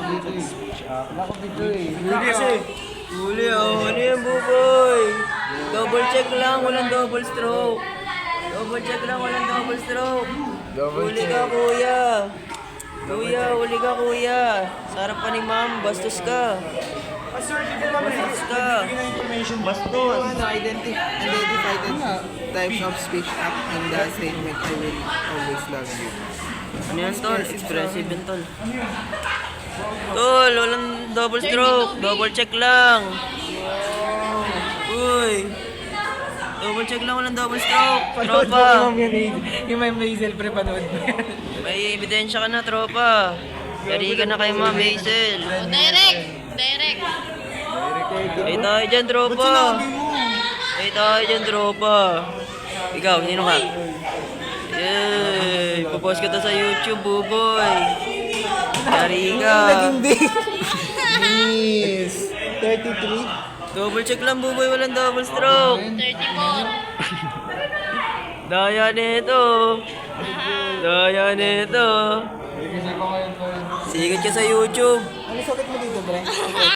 dito eh. Naku dito eh. Kasi, huli oh. Ano yan, buboy? Double check lang, walang double stroke. Double check lang, walang double stroke. Huli ka, kuya. Kuya, huli ka, kuya. Sarap pa ni ma'am, bastos ka. Bastos ka. Bastos. Identify the types of speech act in the statement I will always love you. Ano yan, tol? Expressive yan, tol. Tol, walang double stroke. Double check lang. Uy. Double check lang, walang double stroke. Tropa. Yung may Maisel pre, panood mo yan. May ebidensya ka na, tropa. Yari ka na kay Ma'am Hazel. Direct! Direct! Ay tayo dyan, tropa. Ay tayo dyan, tropa. Ikaw, sino ka? Yay! Papost ka to sa YouTube, buboy. Yari ka. Miss 33. Double check lang, buboy. Walang double stroke. 34! Daya nito. Daya nito. Sigat ka sa YouTube. Ano sakit mo dito, pre?